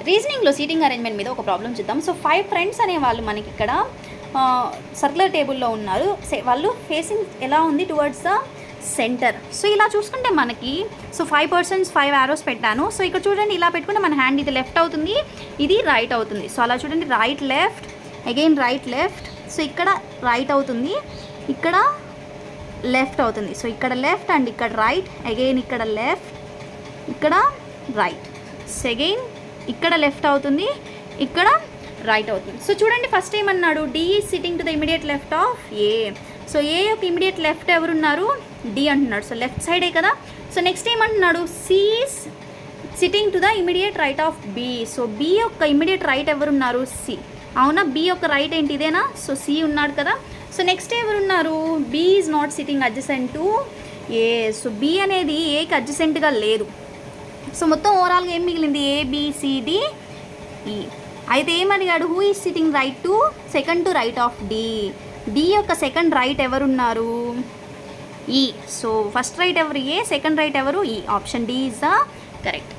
రీజనింగ్లో seating arrangement మీద ఒక problem చూద్దాం. సో 5 ఫ్రెండ్స్ అనే వాళ్ళు మనకి ఇక్కడ సర్క్యులర్ టేబుల్లో ఉన్నారు. వాళ్ళు ఫేసింగ్ ఎలా ఉంది టువర్డ్స్ ద సెంటర్. సో ఇలా చూసుకుంటే మనకి 5 పర్సన్స్ 5 యారోస్ పెట్టాను. సో ఇక్కడ చూడండి, ఇలా పెట్టుకుంటే మన హ్యాండ్ ఇది లెఫ్ట్ అవుతుంది, ఇది రైట్ అవుతుంది. సో అలా చూడండి, right left, again right left. So ఇక్కడ రైట్ అవుతుంది, ఇక్కడ లెఫ్ట్ అవుతుంది. సో ఇక్కడ లెఫ్ట్ అండ్ ఇక్కడ రైట్, అగైన్ ఇక్కడ లెఫ్ట్, ఇక్కడ రైట్. అగైన్ ఇక్కడ లెఫ్ట్ అవుతుంది, ఇక్కడ రైట్ అవుతుంది. సో చూడండి, ఫస్ట్ ఏమన్నాడు, D is sitting to the immediate left of A. So A యొక్క ఇమీడియట్ లెఫ్ట్ ఎవరున్నారు, డి అంటున్నాడు. సో లెఫ్ట్ సైడే కదా. సో నెక్స్ట్ ఏమంటున్నాడు, C is sitting to the immediate right of B. So B యొక్క immediate right ఎవరున్నారు, C. అవునా, B యొక్క రైట్ ఏంటి, ఇదేనా. సో సి ఉన్నాడు కదా. సో నెక్స్ట్ ఎవరున్నారు, B is not sitting adjacent to A. So B అనేది ఏకి అడ్జసెంట్గా లేదు. సో మొత్తం ఓవరాల్గా ఏం మిగిలింది, ఏబిసిడి ఈ. అయితే ఏమడిగాడు, who is sitting right to second to right of D. D యొక్క సెకండ్ రైట్ ఎవరున్నారు, ఈ. సో ఫస్ట్ రైట్ ఎవరు, ఏ. సెకండ్ రైట్ ఎవరు, E. Option D is the correct.